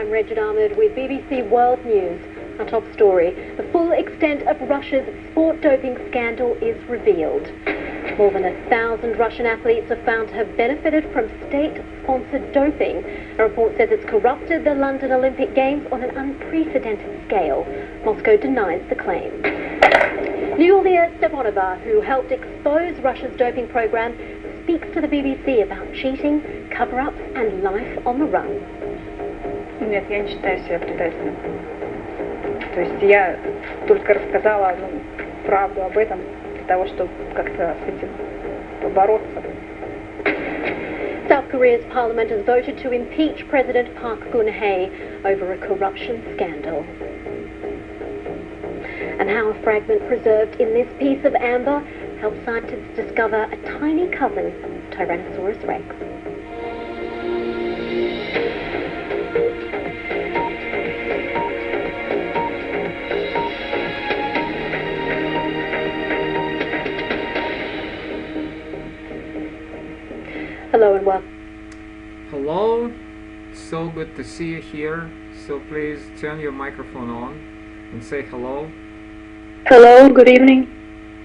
I'm Regid Ahmed with BBC World News. Our top story, the full extent of Russia's sport doping scandal is revealed. More than 1,000 Russian athletes are found to have benefited from state-sponsored doping. A report says it's corrupted the London Olympic Games on an unprecedented scale. Moscow denies the claim. Yulia Stepanova, who helped expose Russia's doping program, speaks to the BBC about cheating, cover-ups and life on the run. Нет, я не считаю себя предателем. То есть я только рассказала правду об этом для того, чтобы как-то с этим побороться. South Korea's parliament has voted to impeach President Park Geun-hye over a corruption scandal. And how a fragment preserved in this piece of amber helps scientists discover a tiny cousin of Tyrannosaurus rex. Hello and welcome. Hello, so good to see you here. So please turn your microphone on and say hello. Hello, good evening.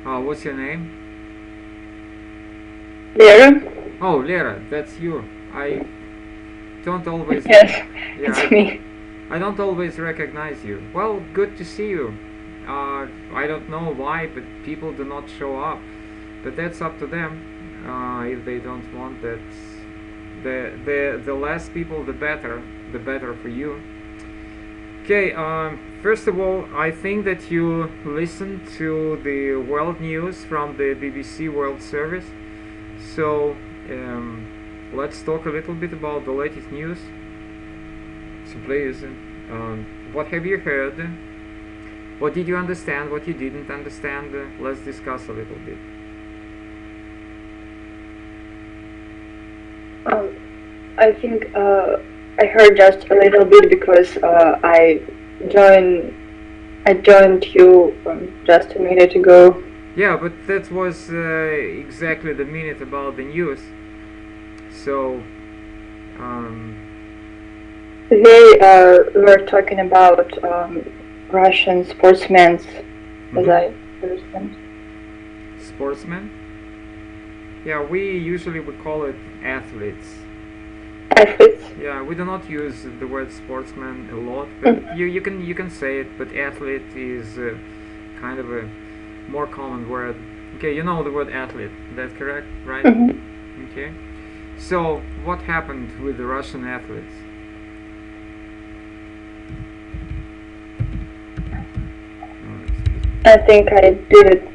What's your name? Lera? Oh, Lera, that's you. I don't always... Yes, it's me. I don't always recognize you. Well, good to see you. I don't know why, but people do not show up. But that's up to them. If they don't want that, the less people, the better for you. Okay, first of all, I think that you listened to the world news from the BBC World Service. So let's talk a little bit about the latest news. So please, what have you heard? What did you understand? What you didn't understand? Let's discuss a little bit. I think I heard just a little bit because I joined you just a minute ago. Yeah, but that was exactly the minute about the news. So they were talking about Russian sportsmen, as I understand. Sportsmen? Yeah, we usually would call it athletes. Athletes? Yeah, we do not use the word sportsman a lot, but you can say it. But athlete is kind of a more common word. Okay, you know the word athlete. That's correct, right? Okay. So what happened with the Russian athletes? I think I didn't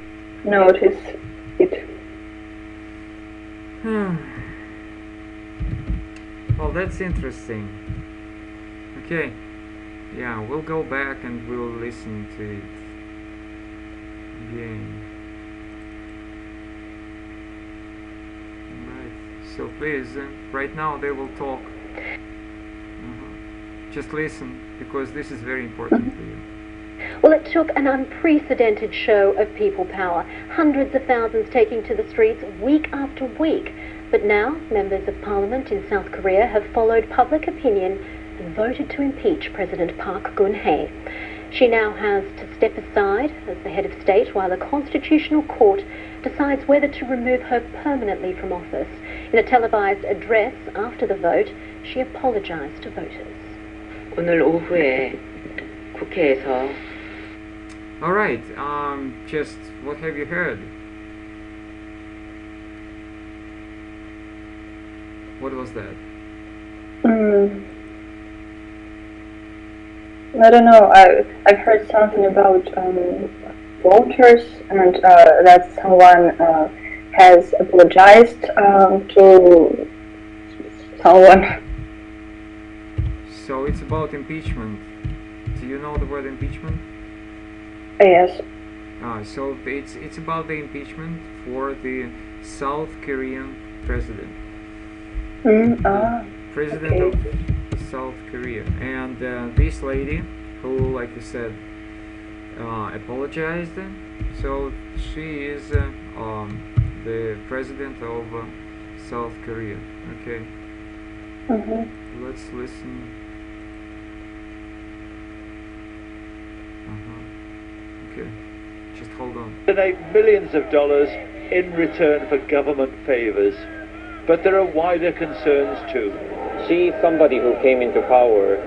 notice it. Well, that's interesting. Okay, yeah, we'll go back and we'll listen to it again. Right, so please, right now they will talk. Just listen, because this is very important for you. Well, it took an unprecedented show of people power, hundreds of thousands taking to the streets week after week. But now, members of parliament in South Korea have followed public opinion and voted to impeach President Park Geun-hye. She now has to step aside as the head of state while a constitutional court decides whether to remove her permanently from office. In a televised address after the vote, she apologized to voters. 오늘 오후에 국회에서 Alright, just what have you heard? What was that? I don't know. I've heard something about voters and that someone has apologized to someone. So it's about impeachment. Do you know the word impeachment? Yes. So it's about the impeachment for the South Korean president. President of South Korea. And this lady, who, like you said, apologized, so she is the president of South Korea. Okay. Let's listen Okay, just hold on. Donate millions of dollars in return for government favors. But there are wider concerns too. She's somebody who came into power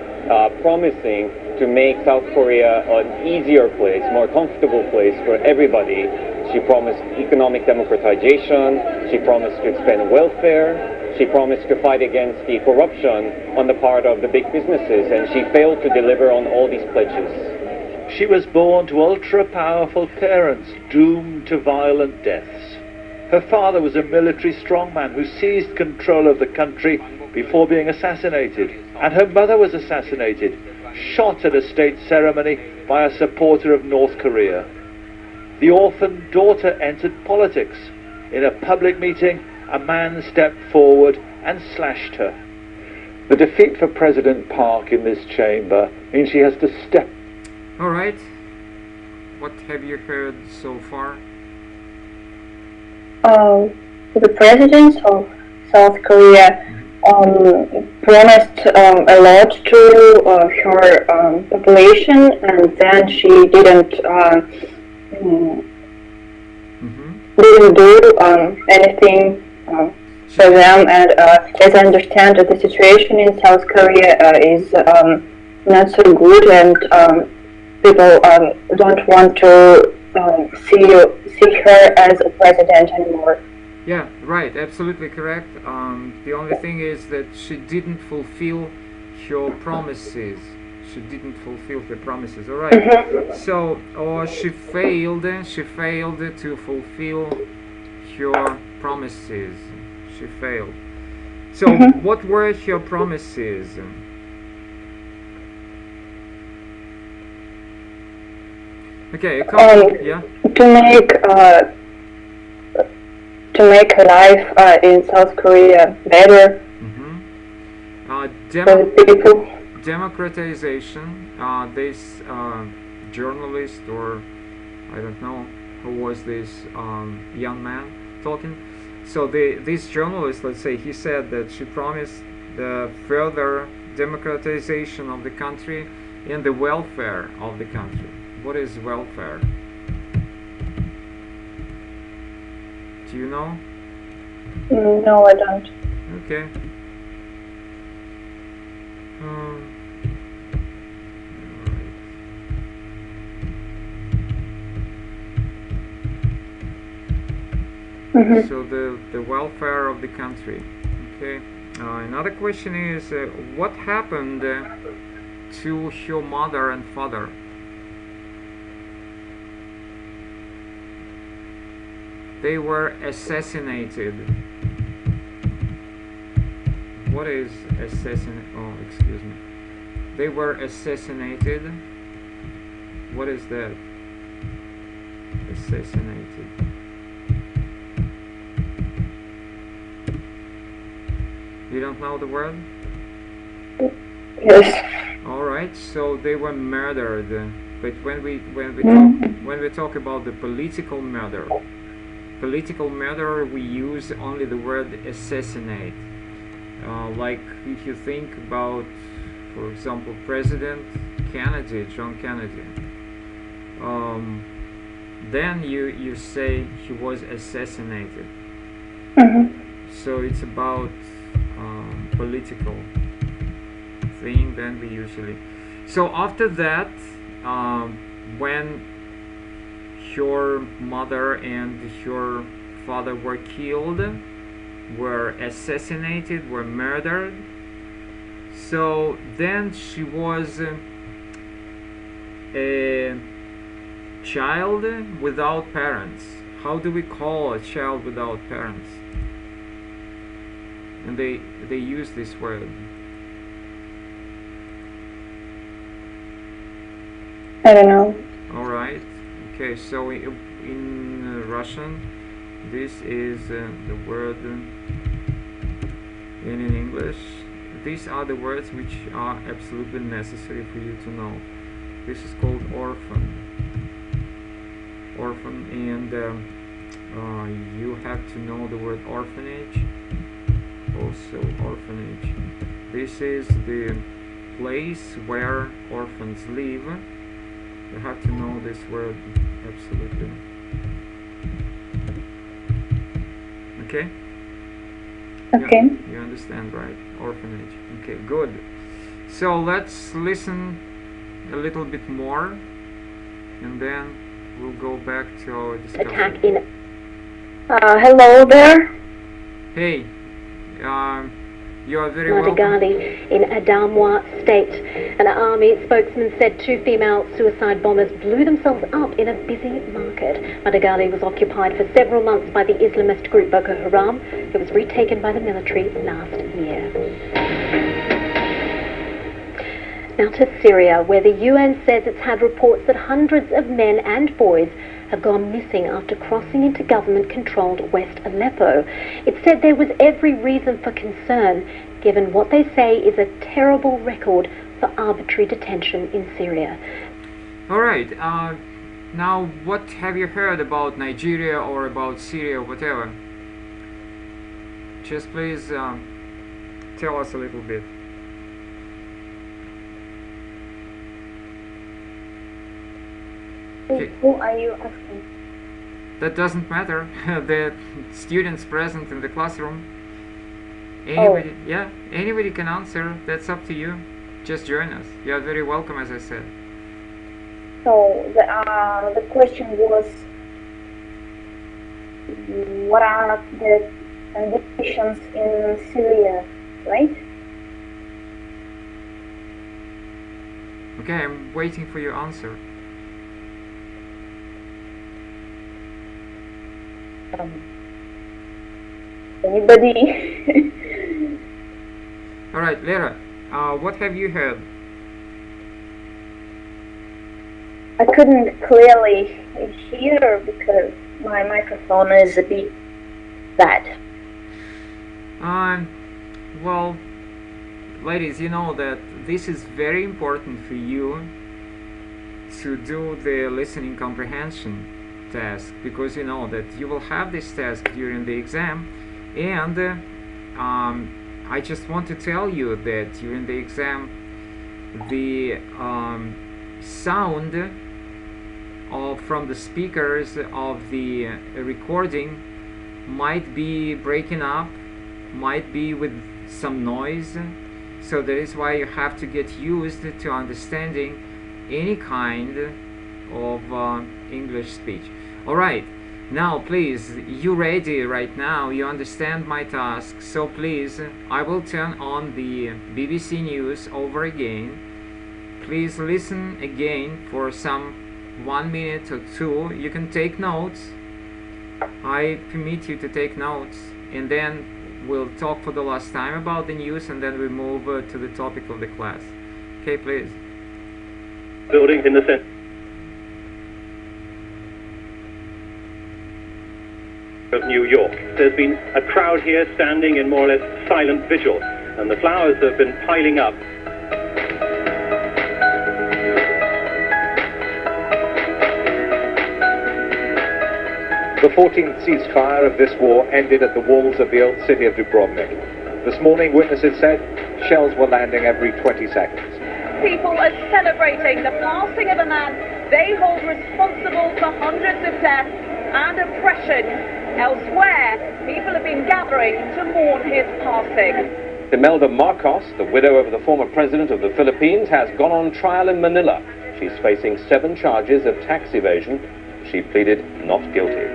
promising to make South Korea an easier place, more comfortable place for everybody. She promised economic democratization, she promised to expand welfare, she promised to fight against the corruption on the part of the big businesses, and she failed to deliver on all these pledges. She was born to ultra-powerful parents, doomed to violent deaths. Her father was a military strongman who seized control of the country before being assassinated. And her mother was assassinated, shot at a state ceremony by a supporter of North Korea. The orphan daughter entered politics. In a public meeting, a man stepped forward and slashed her. The defeat for President Park in this chamber means she has to step. All right. What have you heard so far? The president of South Korea promised a lot to her population, and then she didn't do anything for them. And as I understand, the situation in South Korea is not so good, and people don't want to see her as a president anymore. Yeah, right, absolutely correct. The only thing is that she didn't fulfill her promises. She didn't fulfill her promises. All right. So, she failed to fulfill her promises. She failed. So, what were her promises? Okay, a couple, yeah. To make life in South Korea better for the people. Democratization. This journalist, or I don't know who was this young man talking. So this journalist, let's say, he said that she promised the further democratization of the country and the welfare of the country. What is welfare? Do you know? No, I don't. Okay. So the welfare of the country. Okay. Another question is, what happened to your mother and father? They were assassinated. What is assassinate? Oh, excuse me. They were assassinated. What is that? Assassinated. You don't know the word? Yes. All right. So they were murdered. But when we talk about the political murder, we use only the word assassinate. Like if you think about, for example, President Kennedy, John Kennedy, then you say he was assassinated. So it's about political thing. Then we usually. So after that, when your mother and your father were killed, were assassinated, were murdered, so then she was a child without parents. How do we call a child without parents? And they use this word. I don't know. All right. Okay, so in Russian, this is the word, and in English, these are the words which are absolutely necessary for you to know. This is called orphan. Orphan, and you have to know the word orphanage. Also, orphanage. This is the place where orphans live. You have to know this word absolutely. Okay? Okay. You understand, right? Orphanage. Okay, good. So let's listen a little bit more, and then we'll go back to our discussion. Attack in. Hello there. Hey, you are very welcome. Madagali in Adamawa State. An army spokesman said 2 female suicide bombers blew themselves up in a busy market. Madagali was occupied for several months by the Islamist group Boko Haram. It was retaken by the military last year. Now to Syria, where the UN says it's had reports that hundreds of men and boys have gone missing after crossing into government-controlled West Aleppo. It said there was every reason for concern, given what they say is a terrible record for arbitrary detention in Syria. Alright, now what have you heard about Nigeria or about Syria or whatever? Just please tell us a little bit. Who are you asking? That doesn't matter. The students present in the classroom. Anybody, yeah, anybody can answer. That's up to you. Just join us. You are very welcome, as I said. So the question was, what are the conditions in Syria, right? Okay, I'm waiting for your answer. Anybody? Alright, Lera, what have you heard? I couldn't clearly hear because my microphone is a bit bad. Well, ladies, you know that this is very important for you to do the listening comprehension task, because you know that you will have this task during the exam, and I just want to tell you that during the exam the sound from the speakers of the recording might be breaking up, might be with some noise, so that is why you have to get used to understanding any kind of English speech. Alright, now please, you ready right now, you understand my task, so please, I will turn on the BBC News over again. Please listen again for some 1 minute or 2. You can take notes. I permit you to take notes, and then we'll talk for the last time about the news, and then we move to the topic of the class. Okay, please. Building in the center of New York. There's been a crowd here standing in more or less silent vigil, and the flowers have been piling up. The 14th ceasefire of this war ended at the walls of the old city of Dubrovnik. This morning, witnesses said shells were landing every 20 seconds. People are celebrating the passing of a man they hold responsible for hundreds of deaths and oppression. Elsewhere, people have been gathering to mourn his passing. Imelda Marcos, the widow of the former president of the Philippines, has gone on trial in Manila. She's facing 7 charges of tax evasion. She pleaded not guilty.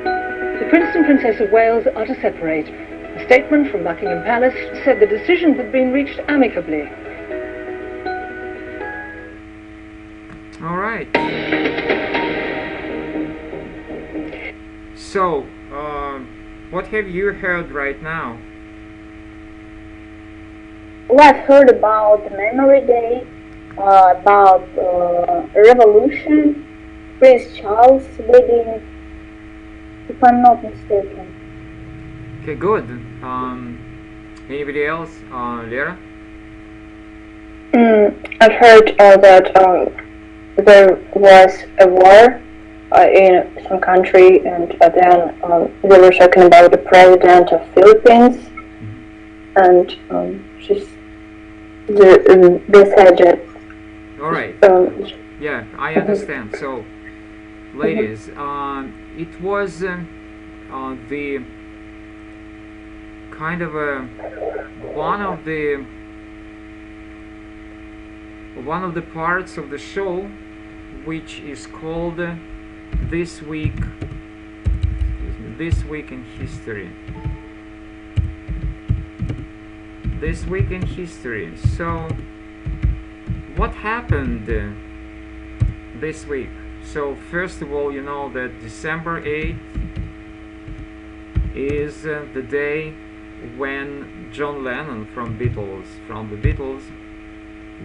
The Prince and Princess of Wales are to separate. A statement from Buckingham Palace said the decision had been reached amicably. All right. So, what have you heard right now? Well, I've heard about the Memory Day, about Revolution, Prince Charles' wedding, if I'm not mistaken. Okay, good. Anybody else? Lera? I've heard that there was a war in some country, and then they were talking about the president of Philippines, and they said that. All right. Yeah, I understand. So, ladies, it was the kind of one of the parts of the show which is called This Week in History. This Week in History. So, what happened this week? So, first of all, you know that December 8th is the day when John Lennon from the Beatles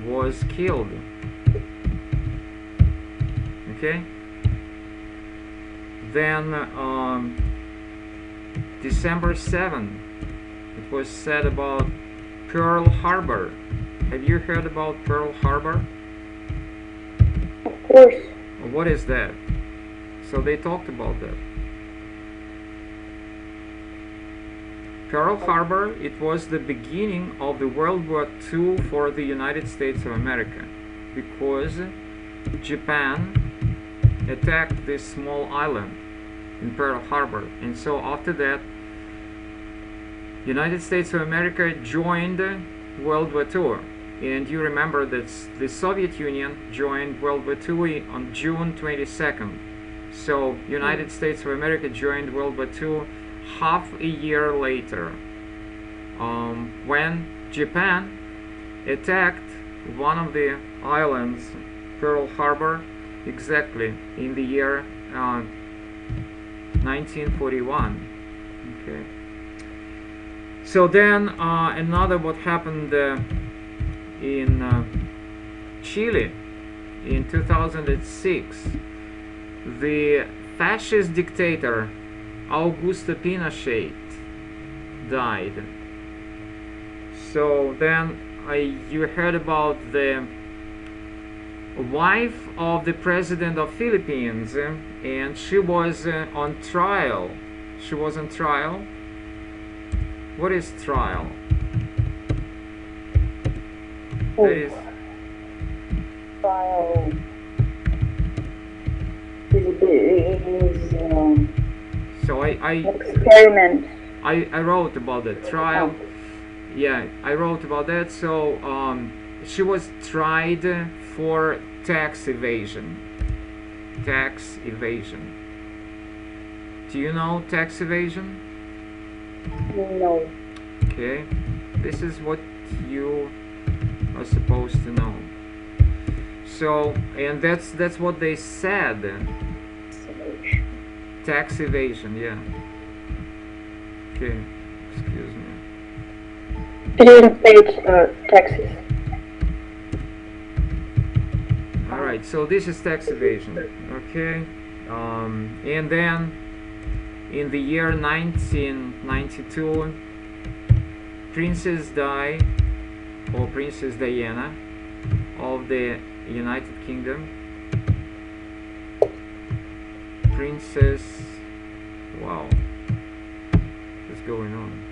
was killed. Okay? Then December 7th, it was said about Pearl Harbor. Have you heard about Pearl Harbor? Of course. What is that? So they talked about that. Pearl Harbor, it was the beginning of the World War II for the United States of America, because Japan attacked this small island in Pearl Harbor, and so after that United States of America joined World War II. And you remember that the Soviet Union joined World War II on June 22nd. So United States of America joined World War II half a year later, when Japan attacked one of the islands, Pearl Harbor, exactly in the year 1941. Okay. So then another what happened in Chile in 2006, the fascist dictator Augusto Pinochet died. So then you heard about the wife of the president of Philippines, and she was on trial. She was on trial. What is trial? Oh. That is Trial is so experiment. I wrote about the trial. Yeah, I wrote about that. So she was tried for tax evasion. Tax evasion. Do you know tax evasion? No. Okay, this is what you are supposed to know. So, and that's what they said. Tax evasion, yeah. Okay, excuse me. You didn't pay taxes. Alright, so this is tax evasion. Okay, and then in the year 1992, Princess Di, or Princess Diana of the United Kingdom, Princess, wow, what's going on?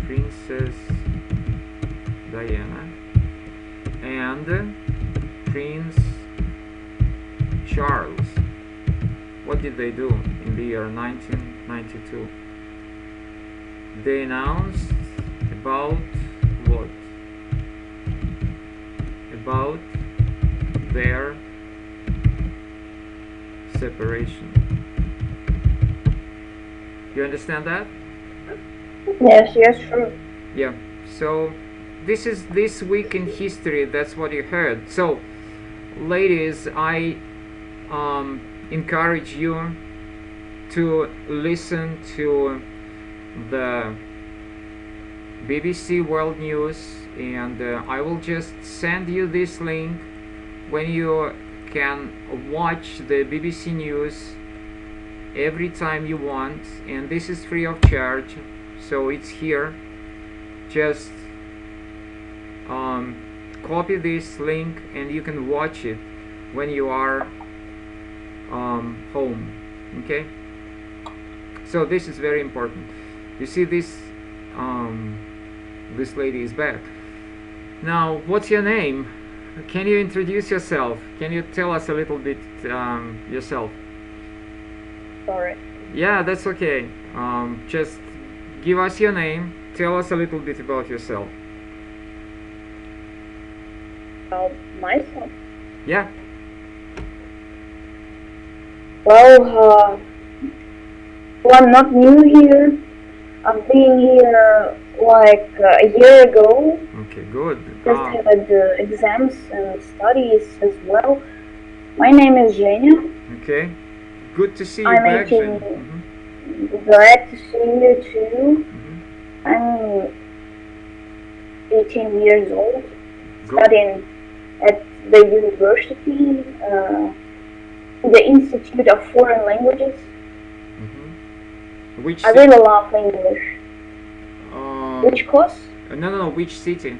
Princess Diana and Prince Charles. What did they do in the year 1992? They announced about what? About their separation. You understand that? Yes, sure. Yeah. So this is This Week in History. That's what you heard. So, ladies, I encourage you to listen to the BBC World News, and I will just send you this link when you can watch the BBC News every time you want, and this is free of charge, so it's here. Just copy this link and you can watch it when you are home. Okay, so this is very important. You see, this this lady is back. Now, what's your name? can you introduce yourself? Can you tell us a little bit yourself? Sorry. Yeah, that's okay. Just give us your name. Tell us a little bit about yourself. Myself? Yeah. Well, I'm not new here. I've been here like a year ago. Okay, good. Just had exams and studies as well. My name is Zhenya. Okay. Good to see you I'm back, 18. Zhenya. Glad to see you too. I'm 18 years old, Good. studying at the university, the Institute of Foreign Languages. Which I really love English. Which course? No, which city?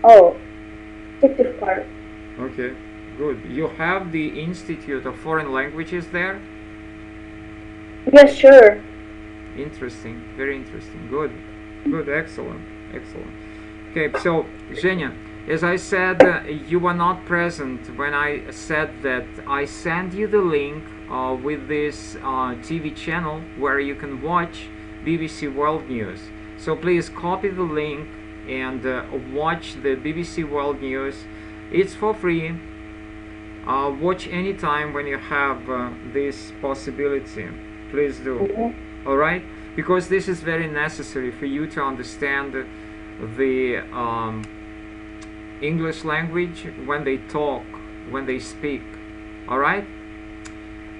Oh, Tiktok. Okay, good. You have the Institute of Foreign Languages there? Yes, sure. Interesting, very interesting. Good, good, excellent, excellent. Okay, so Zhenya, as I said, you were not present when I said that I sent you the link with this TV channel where you can watch BBC World News. So please copy the link and watch the BBC World News. It's for free. Watch anytime when you have this possibility. Please do. Alright? Because this is very necessary for you to understand the English language when they talk, when they speak. Alright?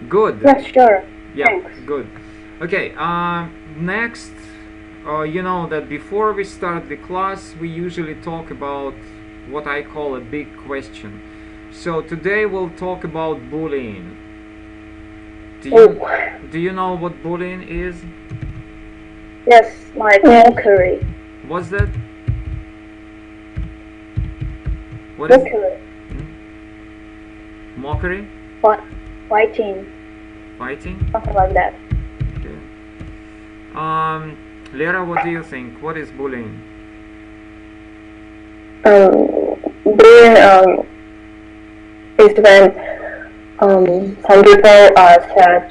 Good. Yes, sure. Yeah, Thanks. good. Okay, next, you know that before we start the class, we usually talk about what I call a big question. So today we'll talk about bullying. Do you know what bullying is? Yes, like mockery. What's that? What is Mockery. mockery? What? Fighting. Fighting? Something like that. Okay. Lera, what do you think? What is bullying? Bullying is when some people said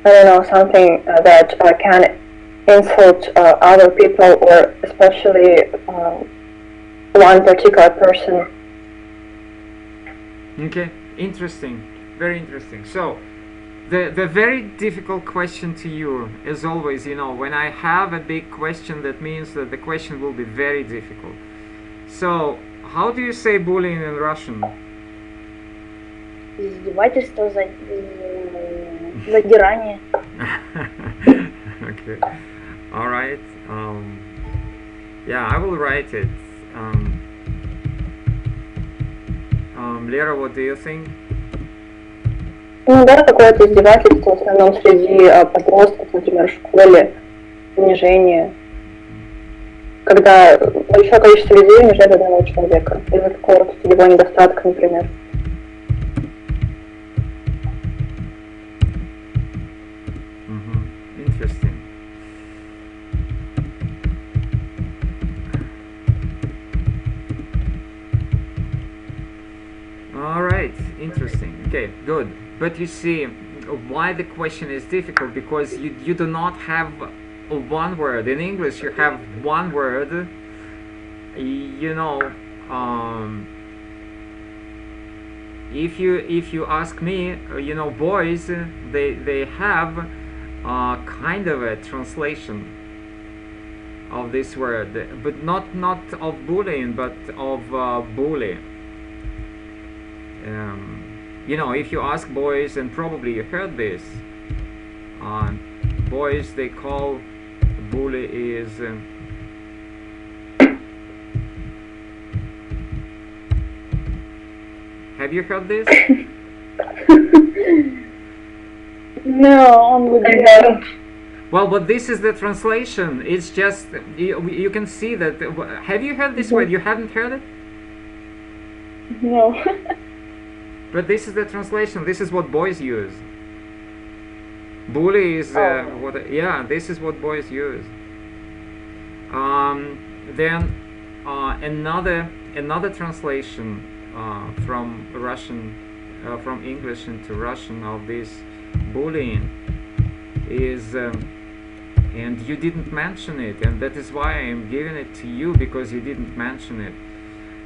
I don't know, something that can insult other people, or especially one particular person. Okay, interesting, very interesting. So the very difficult question to you, as always, you know, when I have a big question, that means that the question will be very difficult. So how do you say bullying in Russian? Издевательство, задирание. Okay, all right. Yeah, I will write it. Lera, what do you think? Ну да, какое-то издевательство, в основном среди подростков, например, в школе, унижение. Когда большое количество людей унижает одного человека из-за какого-то его недостатка, например. Interesting. All right, interesting. Okay, good. But you see, why the question is difficult? Because you do not have one word. In English, you have one word. You know, if you ask me, you know, boys, they have kind of a translation of this word, but not of bullying, but of bully. You know, if you ask boys, and probably you heard this, boys, they call bully is have you heard this? No, only the Well, but this is the translation. It's just you can see that. Have you heard this word? You haven't heard it? No. But this is the translation. This is what boys use. Bully is what? Yeah, this is what boys use. Then another translation from Russian, from English into Russian of this bullying is, and you didn't mention it, and that is why I am giving it to you, because you didn't mention it.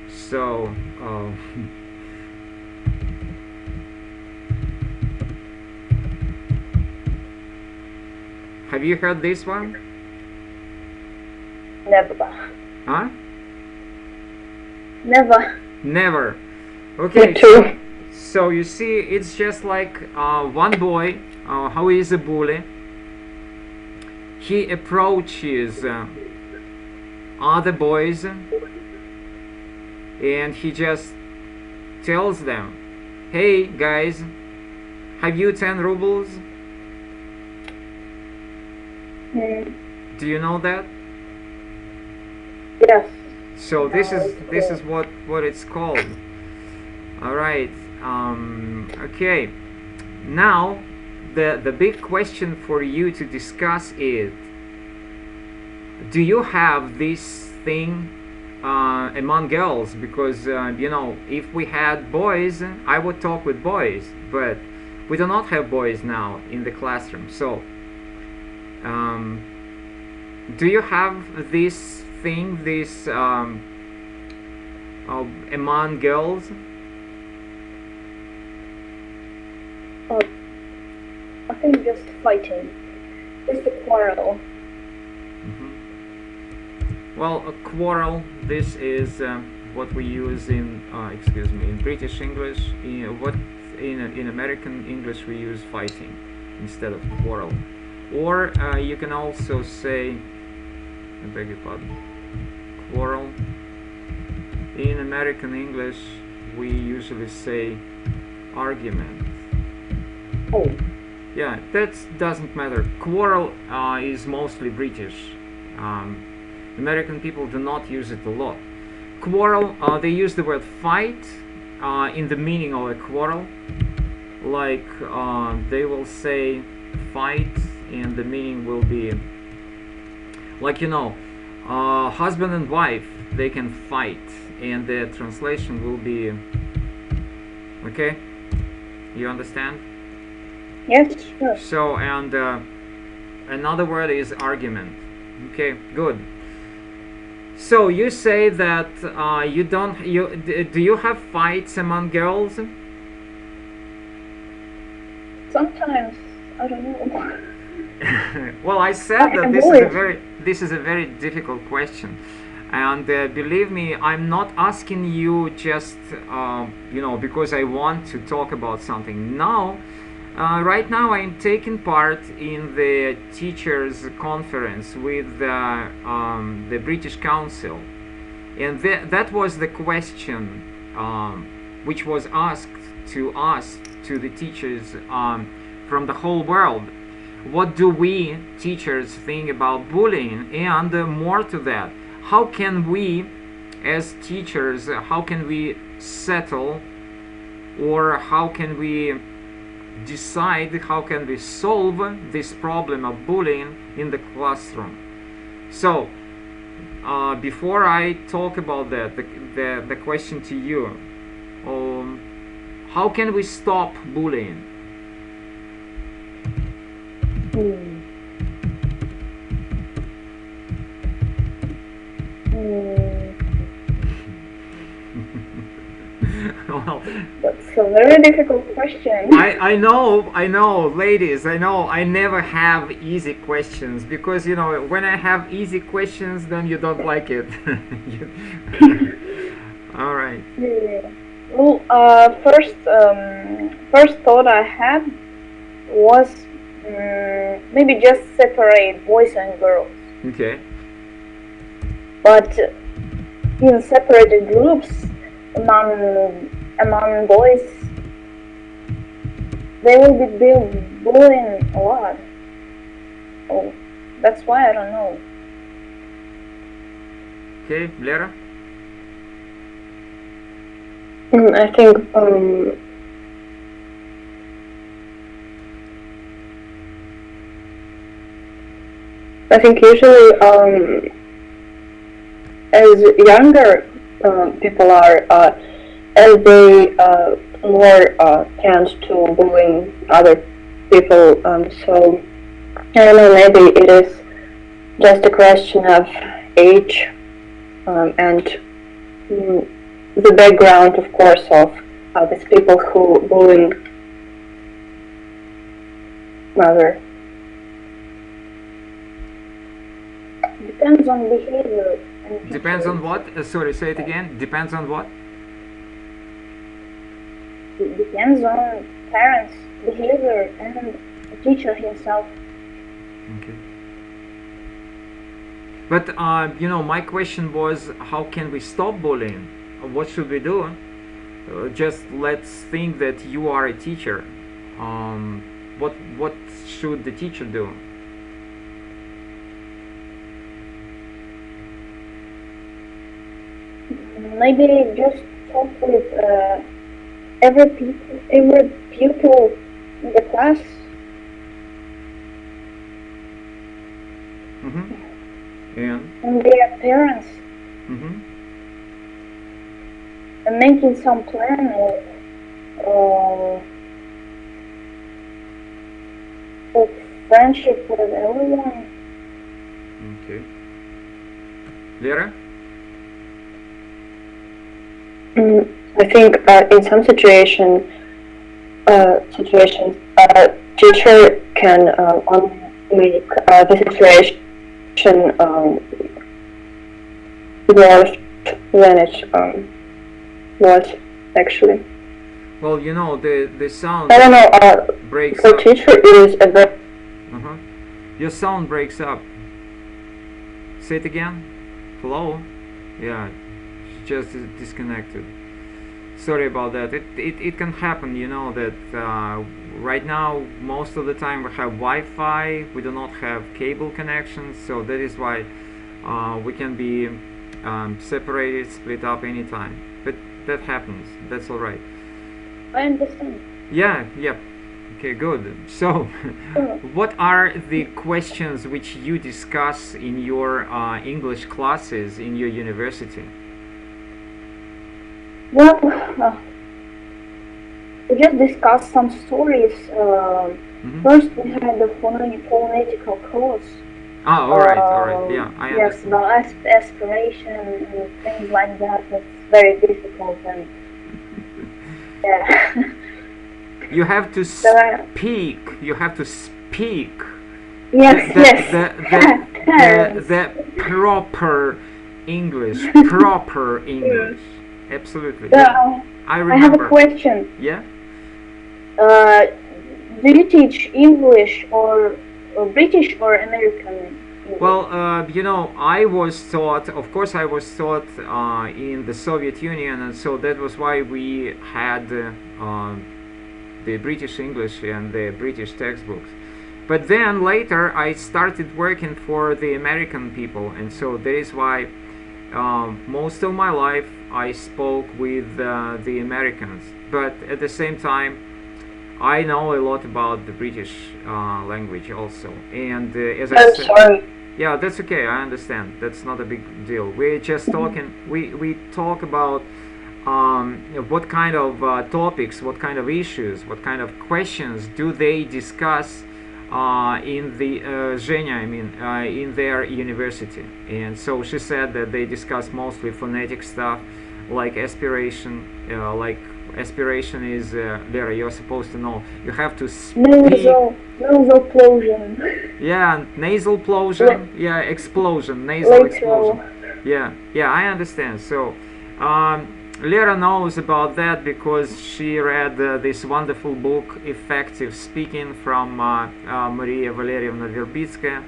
So have you heard this one? Never. Huh? Never. Never. Okay. Me too. So you see, it's just like one boy, how he is a bully. He approaches other boys and he just tells them, hey guys, have you 10 rubles? Do you know that? Yes. So this is what it's called. All right. Okay. Now the big question for you to discuss is, do you have this thing among girls? Because you know, if we had boys, I would talk with boys, but we do not have boys now in the classroom. So do you have this thing, this among girls? I think just fighting. Just a quarrel. Well, a quarrel, this is what we use in, excuse me, in British English. In American English we use fighting instead of quarrel. Or you can also say, I beg your pardon, quarrel. In American English we usually say argument. Oh. Yeah, that doesn't matter. Quarrel is mostly British. American people do not use it a lot. Quarrel, they use the word fight in the meaning of a quarrel. Like they will say fight, and the meaning will be like, you know, husband and wife, they can fight, and the translation will be, okay? You understand? Yes, sure. So, and another word is argument. Okay, good. So you say that do you have fights among girls? Sometimes, I don't know. Well, I said that this is a very difficult question, and believe me, I'm not asking you just you know, because I want to talk about something. No. Right now I'm taking part in the teachers conference with the British Council, and that was the question which was asked to us, to the teachers from the whole world. What do we teachers think about bullying? And more to that, how can we as teachers, how can we settle, or how can we decide, how can we solve this problem of bullying in the classroom? So before I talk about that, the question to you, how can we stop bullying? Well, that's a very difficult question. I know, ladies, I know I never have easy questions, because, you know, when I have easy questions, then you don't like it. All right. Yeah. Well, first thought I had was maybe just separate boys and girls. Okay. But in separated groups among boys, they will be bullying a lot. Oh, that's why I don't know. Okay, Lera? I think usually as younger people are, as they more tend to bullying other people. So I don't know, maybe it is just a question of age and the background, of course, of these people who bullying other. Depends on behavior. And Depends on what? Sorry, say it again. Depends on what? it depends on parents' behavior and the teacher himself. Okay. But you know, my question was, how can we stop bullying? What should we do? Just let's think that you are a teacher. What should the teacher do? Maybe just talk with every pupil in the class. And their parents. And making some plan of friendship with everyone. Okay. Lera? I think in some situations, teacher can make the situation worse than it was actually. Well, you know, the sound I don't know, breaks for up. teacher it is a very... Your sound breaks up. Say it again. Hello? Yeah, just disconnected. Sorry about that. It can happen, you know, that right now most of the time we have Wi-Fi, we do not have cable connections, so that is why we can be separated, split up anytime. But that happens. That's all right. I understand. Yeah. Okay, good. So, what are the questions which you discuss in your English classes in your university? Well, we just discussed some stories. First, we had the phonetical course. Ah, all right. Yeah, I understand. Yes, the aspiration and things like that. It's very difficult and yeah. You have to speak. You have to speak. Yes, The proper English. Proper English. Absolutely. I remember. I have a question. Yeah. Do you teach English or British or American English? Well, you know, I was taught. Of course, I was taught in the Soviet Union, and so that was why we had the British English and the British textbooks. But then later, I started working for the American people, and so that is why most of my life I spoke with the Americans. But at the same time, I know a lot about the British language also. And as I said, sorry. Yeah, that's okay. I understand. That's not a big deal. We're just talking. We talk about what kind of topics, what kind of issues, what kind of questions do they discuss in the Zhenya, I mean, in their university. And so she said that they discuss mostly phonetic stuff, like aspiration. Like aspiration is there. You're supposed to know. You have to speak. Nasal plosion. Yeah, nasal plosion. Yeah, explosion. Nasal explosion. Yeah, I understand. So, Lera knows about that because she read this wonderful book, Effective Speaking, from Maria Valerievna Verbitskaya.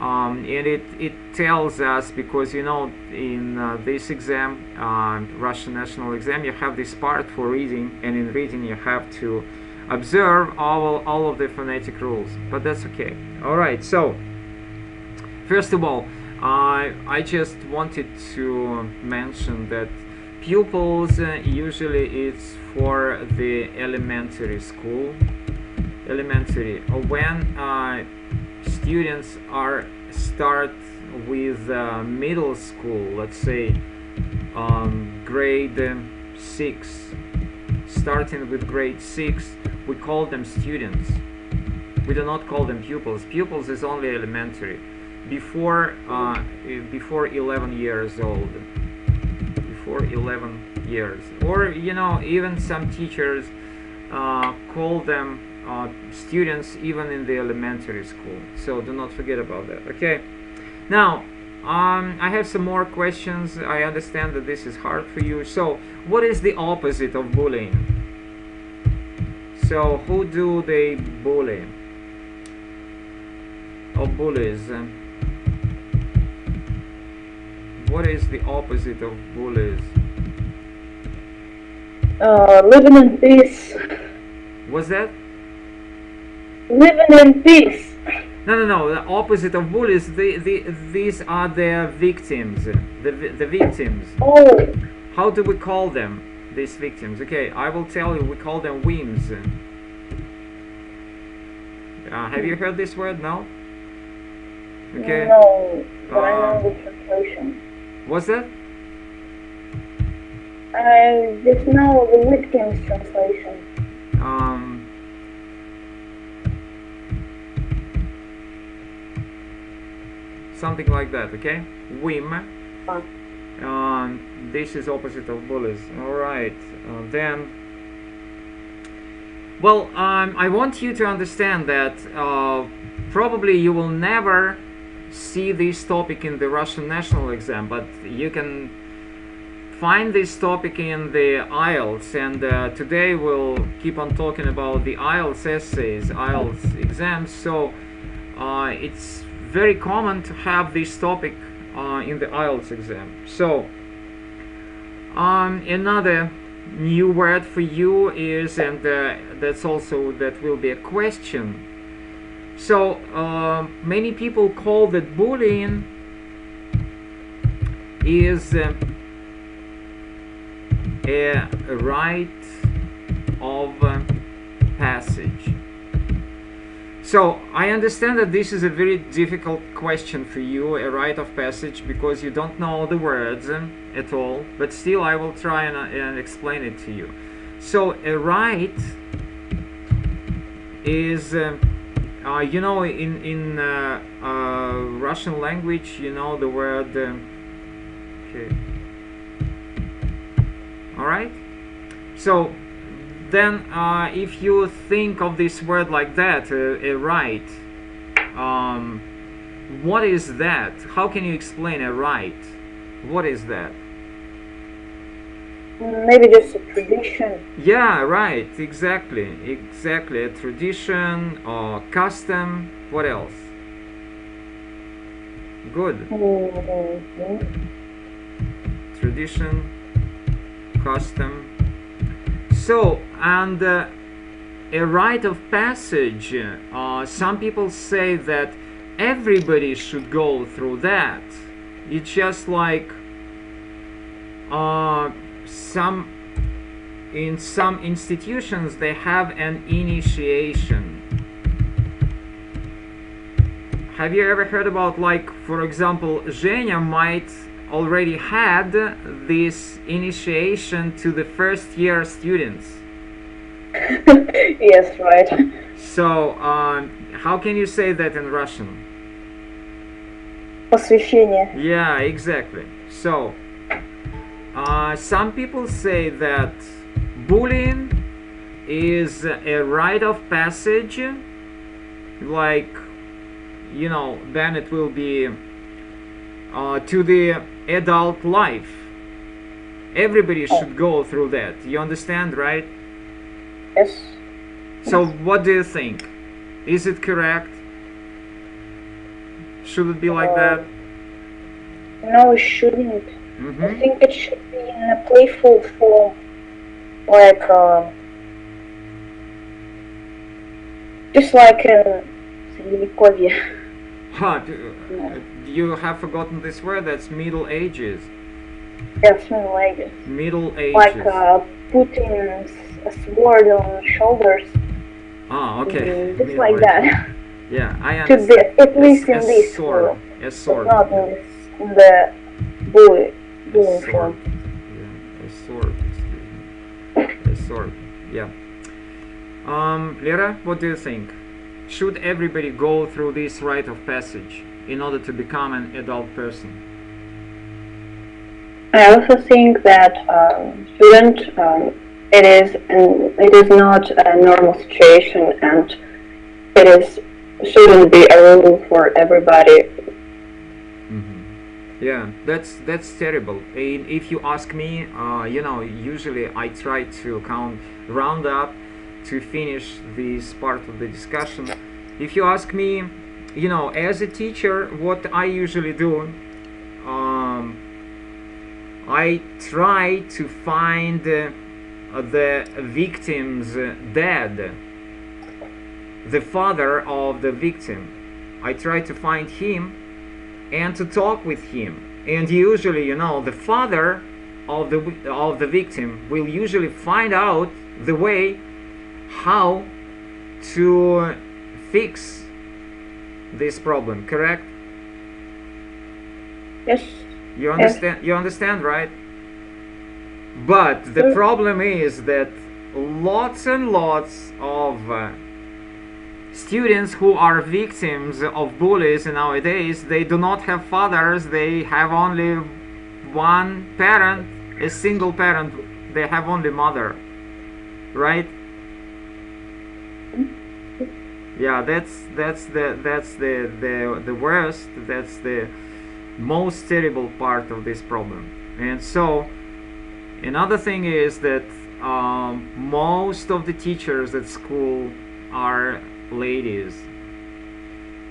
And it tells us, because you know, in this exam, Russian national exam, you have this part for reading, and in reading you have to observe all of the phonetic rules, but that's okay. All right, so first of all, I just wanted to mention that pupils usually it's for the elementary school. When students are start with middle school, let's say grade 6, starting with grade 6, we call them students. We do not call them pupils. Pupils is only elementary. Before 11 years old. Before 11 years. Or, you know, even some teachers call them students even in the elementary school. So do not forget about that, okay? Now, I have some more questions. I understand that this is hard for you. So, what is the opposite of bullying? So, who do they bully? Or bullies? What is the opposite of bullies? Living in peace. What's that? Living in peace. No. The opposite of bullies. These are their victims. The victims. Oh. How do we call them? These victims. Okay, I will tell you. We call them whims. Have you heard this word? No. Okay. No, but I know the translation. What's that? I just know the victim's translation. Something like that, okay? Whim. This is opposite of bullies. Alright, then... Well, I want you to understand that probably you will never see this topic in the Russian national exam, but you can find this topic in the IELTS, and today we'll keep on talking about the IELTS essays, IELTS exams. So it's very common to have this topic in the IELTS exam. So another new word for you is, and that's also, that will be a question. So many people call that bullying is a rite of passage. So I understand that this is a very difficult question for you, a rite of passage, because you don't know the words at all, but still I will try and explain it to you. So a rite is you know, in Russian language, you know the word okay. Alright? So then if you think of this word like that, a rite, what is that? How can you explain a rite? What is that? Maybe just a tradition. Yeah, right, exactly, a tradition or custom. What else? Good. Tradition, custom. So, and a rite of passage, some people say that everybody should go through that. It's just like in some institutions they have an initiation. Have you ever heard about, like, for example, Zhenya might already had this initiation to the first year students? Yes, right. So how can you say that in Russian? Посвящение. Yeah, exactly. So some people say that bullying is a rite of passage, like, you know, then it will be to the adult life. Everybody should go through that. You understand, right? Yes. So what do you think? Is it correct? Should it be like that? No, it shouldn't. Mm-hmm. I think it should be in a playful form, like just like in Sredneviekovье. Huh, you have forgotten this word? That's Middle Ages. Yes, Middle Ages. Middle Ages. Like putting a sword on shoulders. Ah, okay. Just like that. Yeah, I To understand. be, at least in a this sword. world. A sword. Not in the bullying form. Yeah, a sword. Excuse me. A sword. Yeah. Lera, what do you think? Should everybody go through this rite of passage in order to become an adult person? I also think that it is not a normal situation, and shouldn't be a rule for everybody. Yeah, that's terrible. And if you ask me, you know, usually I try to round up to finish this part of the discussion. If you ask me, you know, as a teacher, what I usually do, I try to find the victim's dad, the father of the victim. I try to find him and to talk with him. And usually, you know, the father of the victim will usually find out the way how to fix this problem, correct? Yes. You understand? Yes. You understand, right? But the problem is that lots and lots of students who are victims of bullies nowadays, they do not have fathers, they have only one parent, a single parent, they have only mother, right? Yeah, that's the worst, that's the most terrible part of this problem. And so another thing is that most of the teachers at school are ladies.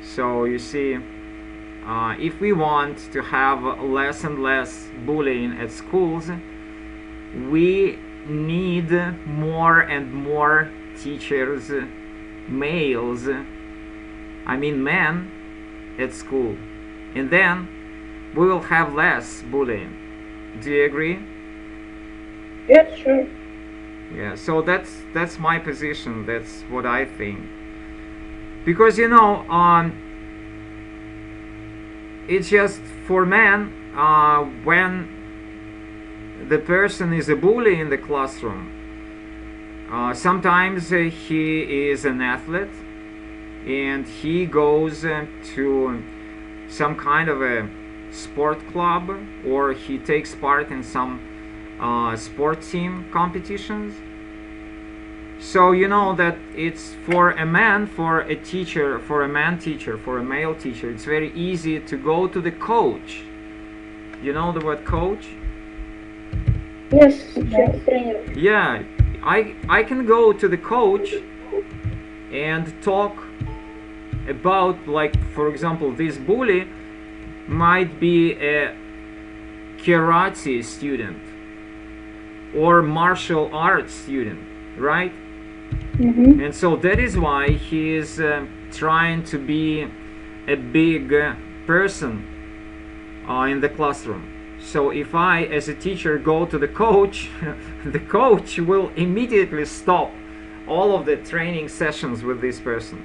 So you see, if we want to have less and less bullying at schools, we need more and more teachers, males, I mean men, at school, and then we will have less bullying. Do you agree? Yes, sure. Yeah, so that's my position, that's what I think. Because, you know, it's just for men, when the person is a bully in the classroom, sometimes he is an athlete and he goes to some kind of a sport club, or he takes part in some sport team competitions. So you know that it's for a man, for a teacher, for a man teacher, for a male teacher, it's very easy to go to the coach. You know the word coach? Yes. Yeah, I can go to the coach and talk about, like, for example, this bully might be a karate student or martial arts student, right? And so that is why he is trying to be a big person in the classroom. So if I, as a teacher, go to the coach, the coach will immediately stop all of the training sessions with this person,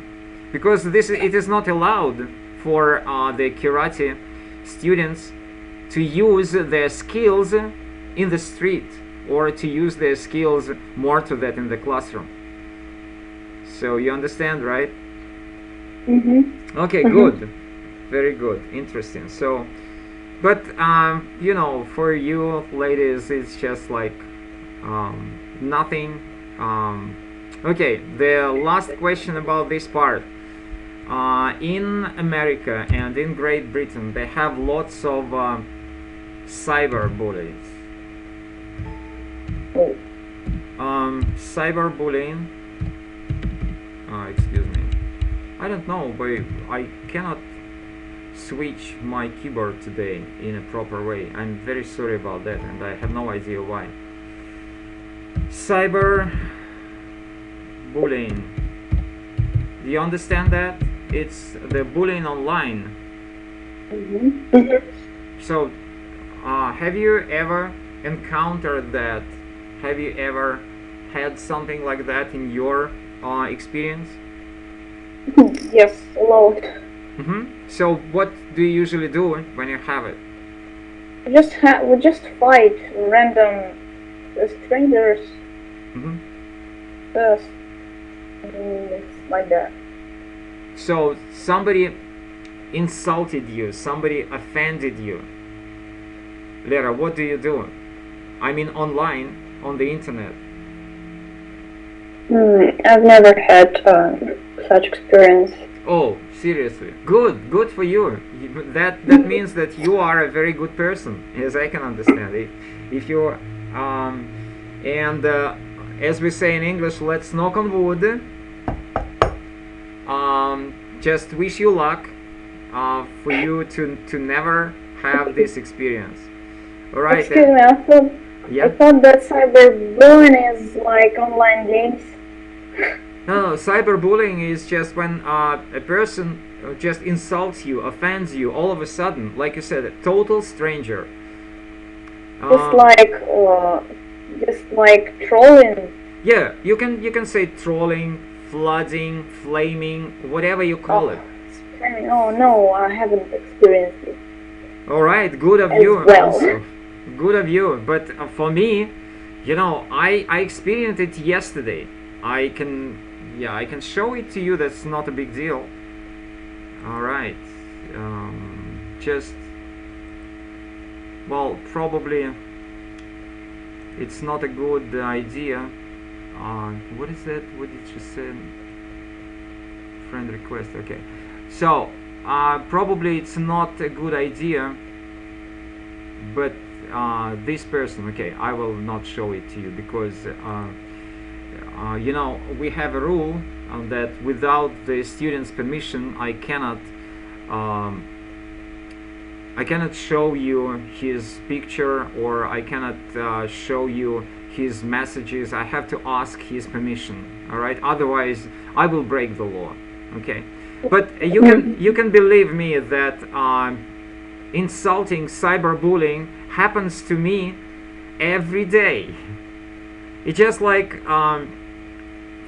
because it is not allowed for the karate students to use their skills in the street, or to use their skills more to that in the classroom. So you understand, right? Okay, good, very good, interesting. So, but you know, for you ladies, it's just like nothing. Okay, the last question about this part. In America and in Great Britain, they have lots of cyber bullies. Cyberbullying. Excuse me. I don't know, but I cannot switch my keyboard today in a proper way. I'm very sorry about that, and I have no idea why. Cyberbullying. Do you understand that? It's the bullying online. So, have you ever encountered that? Have you ever had something like that in your experience? Yes, a lot. So what do you usually do when you have it? We just fight random strangers. First, it's like that. So somebody insulted you, somebody offended you. Lera, what do you do? I mean online, on the internet. I've never had such experience. Oh, seriously? Good for you. That means that you are a very good person, as I can understand it. If you as we say in English, let's knock on wood. Just wish you luck for you to never have this experience. All right. Excuse me, I thought that cyberbullying is like online games. No, cyberbullying is just when a person just insults you, offends you all of a sudden, like you said, a total stranger. Just like trolling. Yeah, you can say trolling, flooding, flaming, whatever you call it. Oh no, I haven't experienced it. All right, good of you. Well. Also. Good of you. But for me, you know, I experienced it yesterday. I can show it to you. That's not a big deal. All right. Well, probably it's not a good idea. What is that? What did you say? Friend request. Okay. So probably it's not a good idea. But this person, okay, I will not show it to you because you know, we have a rule that without the student's permission I cannot show you his picture, or I cannot show you his messages. I have to ask his permission. All right, otherwise I will break the law. Okay, but you can believe me that insulting, cyberbullying happens to me every day. It's just like,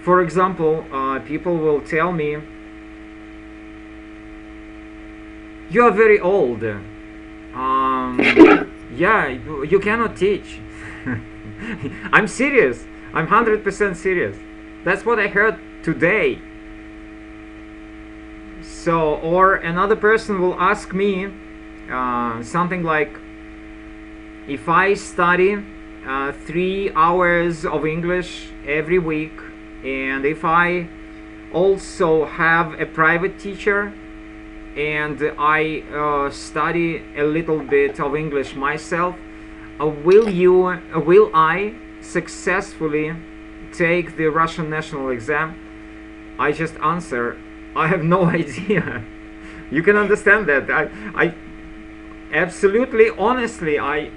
for example, people will tell me, you are very old. Yeah, you cannot teach. I'm serious. I'm 100% serious. That's what I heard today. So, or another person will ask me something like, if I study 3 hours of English every week, and if I also have a private teacher and I study a little bit of English myself, will I successfully take the Russian national exam? I just answer, I have no idea. You can understand that. I absolutely, honestly, I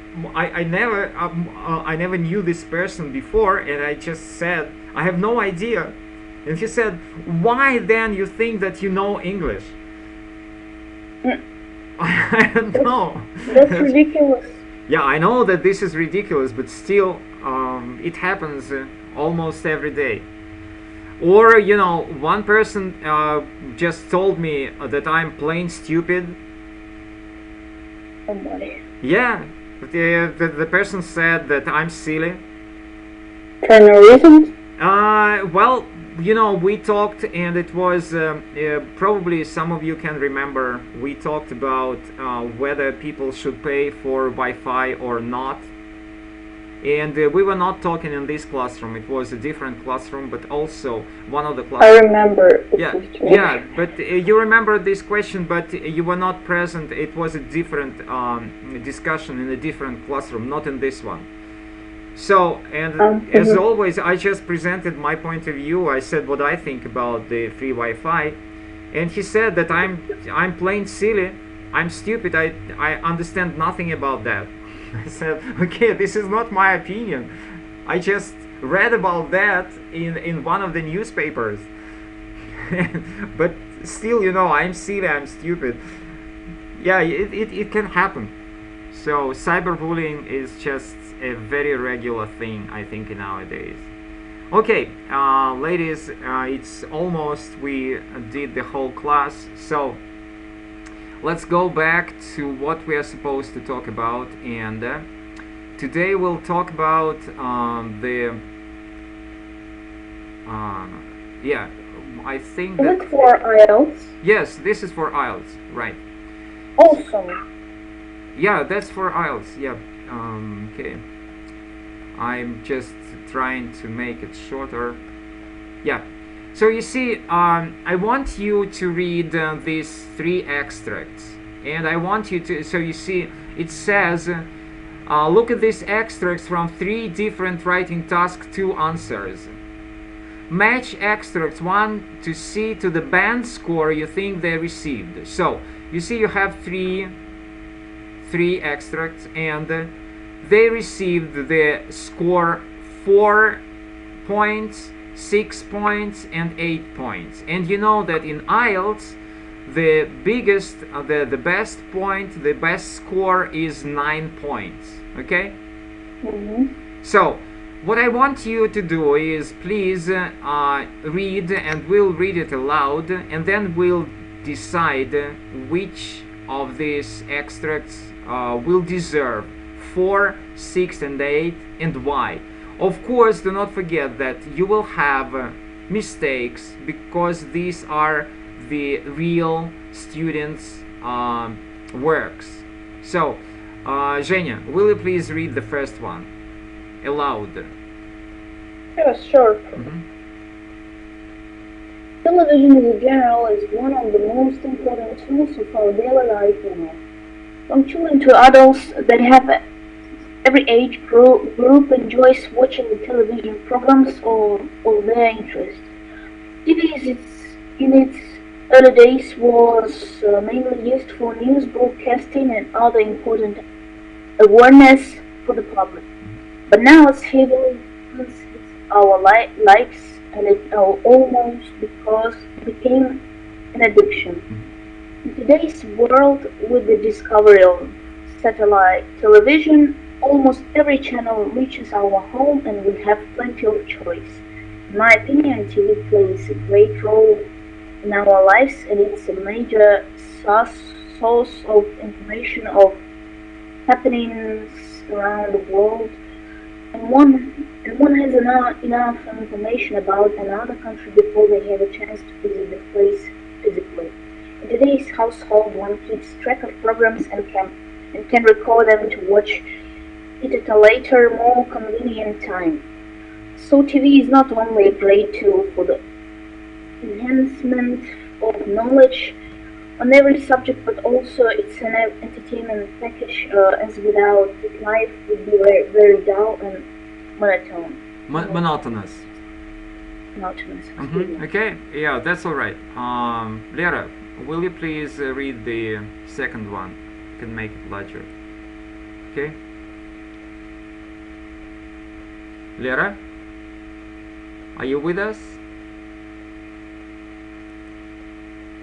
never knew this person before, and I just said, I have no idea. And he said, why then you think that you know English? I don't know. That's ridiculous. Yeah, I know that this is ridiculous, but still, it happens almost every day. Or, you know, one person just told me that I'm plain stupid. Somebody. Yeah, the person said that I'm silly. For no reason? Well, you know, we talked, and it was probably some of you can remember, we talked about whether people should pay for Wi-Fi or not. And we were not talking in this classroom. It was a different classroom, but also one of the classrooms. I remember. Yeah, but you remember this question, but you were not present. It was a different discussion in a different classroom, not in this one. So, and as always, I just presented my point of view. I said what I think about the free Wi-Fi, and he said that I'm plain silly. I'm stupid. I understand nothing about that. I said, okay, this is not my opinion. I just read about that in one of the newspapers. But still, you know, I'm silly, I'm stupid. Yeah, it can happen. So cyberbullying is just a very regular thing, I think, nowadays. Okay, ladies, it's almost, we did the whole class. So let's go back to what we are supposed to talk about, and today we'll talk about yeah, I think Is that it for IELTS? yes, this is for IELTS, right? Awesome. Yeah, that's for IELTS. Yeah. Okay. I'm just trying to make it shorter. Yeah. So you see, I want you to read these 3 extracts, and I want you to. So you see, it says, look at these extracts from 3 different writing tasks, 2 answers. Match extracts 1 to C to the band score you think they received. So you see, you have three extracts, and they received the score 4 points, 6 points, and 8 points. And you know that in IELTS, the biggest, the best point, the best score is 9 points. Okay? So what I want you to do is, please read, and we'll read it aloud, and then we'll decide which of these extracts will deserve 4, 6, and 8, and why. Of course, do not forget that you will have mistakes, because these are the real students' works. So, Zhenya, will you please read the first one aloud? Yeah, sure. Television in general is one of the most important tools of our daily life now. From children to adults, they have every age group enjoys watching the television programs of their interest. TV in its early days was mainly used for news broadcasting and other important awareness for the public. But now it's heavily influences our lives, and it almost became an addiction. In today's world, with the discovery of satellite television, almost every channel reaches our home, and we have plenty of choice. In my opinion, TV plays a great role in our lives, and it's a major source of information of happenings around the world. And one has enough information about another country before they have a chance to visit the place physically. In today's household, one keeps track of programs and can record them to watch it at a later, more convenient time. So TV is not only a great tool for the enhancement of knowledge on every subject, but also it's an entertainment package, as without it life would be very, very dull and monotone. Monotonous. Okay, yeah, that's all right. Lera, will you please read the second one? You can make it larger. Okay. Lera, are you with us?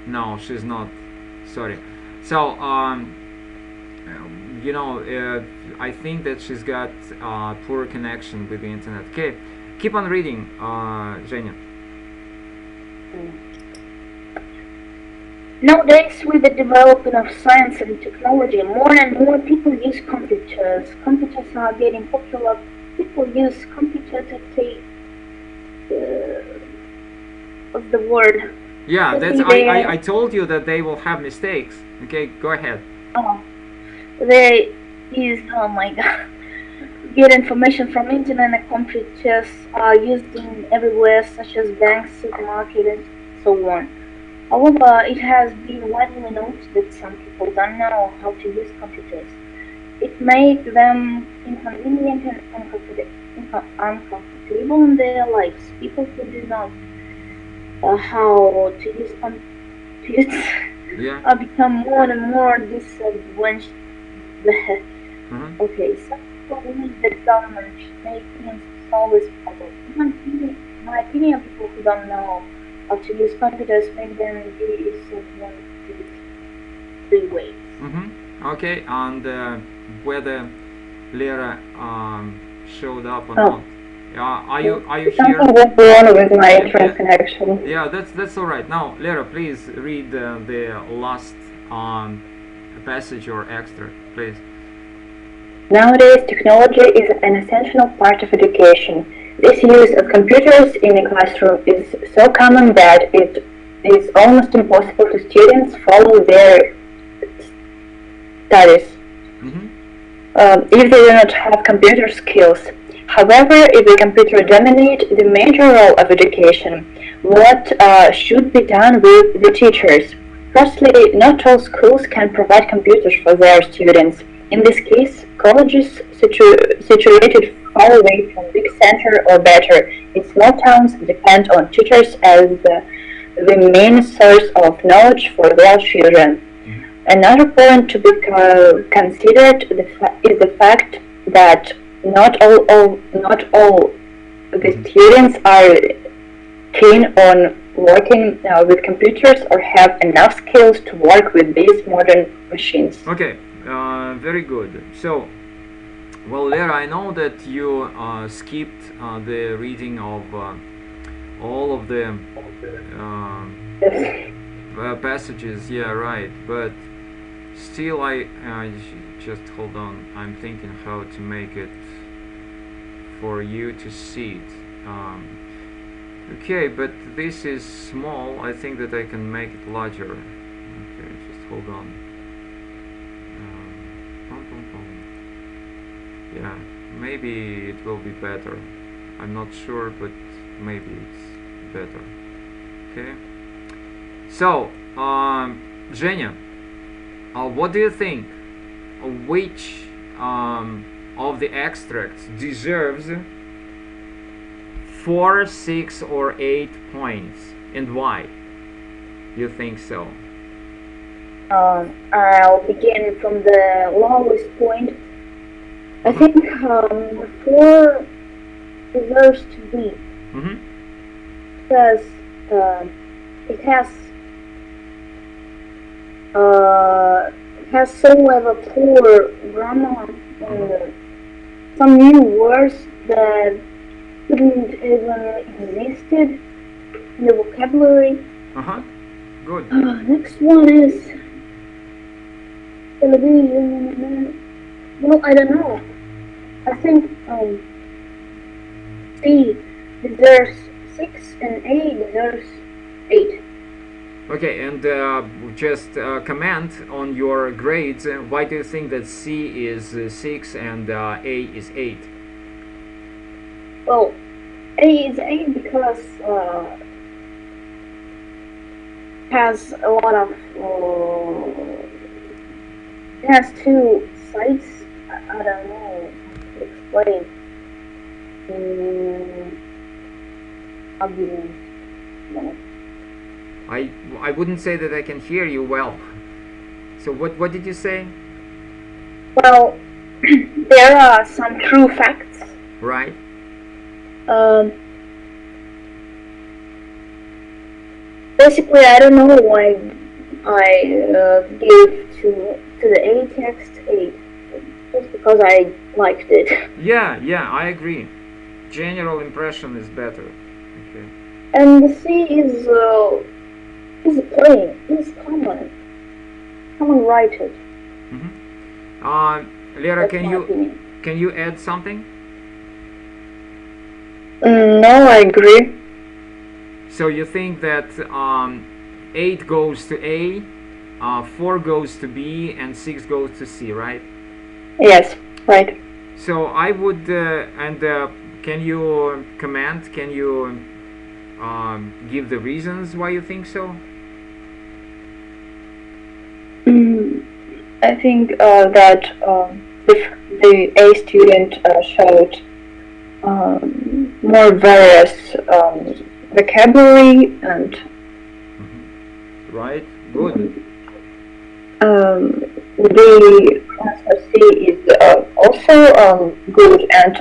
No, she's not. Sorry. So, you know, I think that she's got poor connection with the internet. Okay, keep on reading, Zhenya. Nowadays, with the development of science and technology, more and more people use computers. Computers are getting popular. People use computers to take what's the word? Yeah, that's I told you that they will have mistakes. Okay, go ahead. Oh, they use, oh my god, get information from internet, and computers are used in everywhere, such as banks, supermarkets, and so on. However, it has been widely noted that some people don't know how to use computers. It makes them inconvenient and uncomfortable in their lives. People who do not how to use computers become more and more disadvantaged. Okay, some people believe that government should make things solve this problem. In my opinion, people who don't know how to use computers make them disadvantaged 3 ways. Okay, and whether Lera showed up or not. Are you here? Something went wrong with my internet connection. Yeah, that's all right. Now, Lera, please read the last passage or extract, please. Nowadays, technology is an essential part of education. This use of computers in the classroom is so common that it is almost impossible to students follow their studies if they do not have computer skills. However, if the computer dominates the major role of education, what should be done with the teachers? Firstly, not all schools can provide computers for their students. In this case, colleges situated far away from big center or better in small towns depend on teachers as the main source of knowledge for their children. Another point to be considered is the fact that not all the students are keen on working with computers or have enough skills to work with these modern machines. Okay, very good. So, well, Lera, I know that you skipped the reading of all of the passages. Yeah, right. But still, I just hold on. I'm thinking how to make it for you to see it. Okay, but this is small. I think that I can make it larger. Okay, just hold on. Yeah, maybe it will be better. I'm not sure, but maybe it's better. Okay. So, Zhenya, what do you think? Which of the extracts deserves 4, 6, or 8 points, and why? You think so? I'll begin from the lowest point. I think 4 deserves to be, because it has some of a poor grammar and some new words that couldn't even existed in the vocabulary. Good. Next one is television. Well, I don't know. I think C deserves 6 and A deserves 8. Okay, and just comment on your grades. Why do you think that C is 6 and A is 8? Well, A is 8 because has a lot of it has 2 sides. I don't know how to explain. No. I wouldn't say that I can hear you well. So what did you say? Well, there are some true facts. Right. Basically, I don't know why I gave to the A text 8. Just because I liked it. Yeah, I agree. General impression is better. Okay. And the C is plain. It's common. Common written. Lera, can you add something? No, I agree. So you think that 8 goes to A, 4 goes to B, and 6 goes to C, right? Yes, right. So I would, can you comment? Can you give the reasons why you think so? I think that the A student showed more various vocabulary and right, good. The answer C is also good, and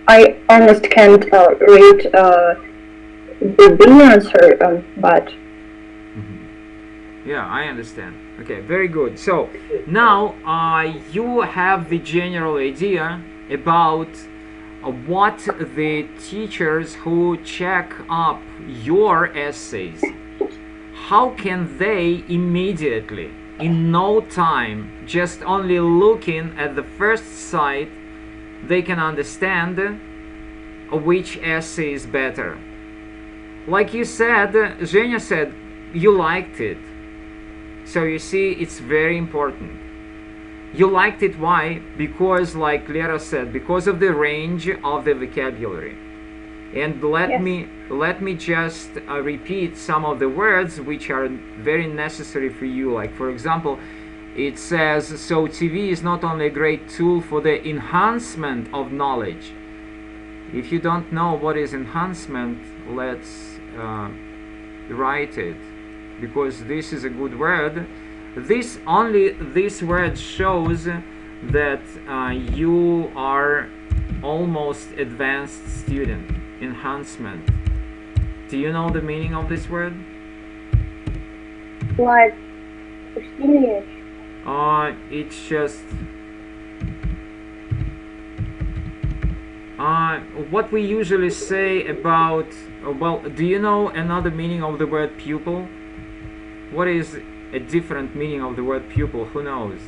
I almost can't read the B answer, but yeah, I understand. Okay, very good. So now you have the general idea about what the teachers who check up your essays, how can they immediately in no time, just only looking at the first sight, they can understand which essay is better. Like you said, Zhenya said, you liked it. So you see, it's very important. You liked it, why? Because, like Lera said, because of the range of the vocabulary. And let me just repeat some of the words which are very necessary for you. Like, for example, it says, so TV is not only a great tool for the enhancement of knowledge. If you don't know what is enhancement, let's write it, because this is a good word. This word shows that you are almost advanced student. Enhancement. Do you know the meaning of this word? Like prestige. It's just what we usually say about, well, do you know another meaning of the word pupil? What is a different meaning of the word pupil? Who knows?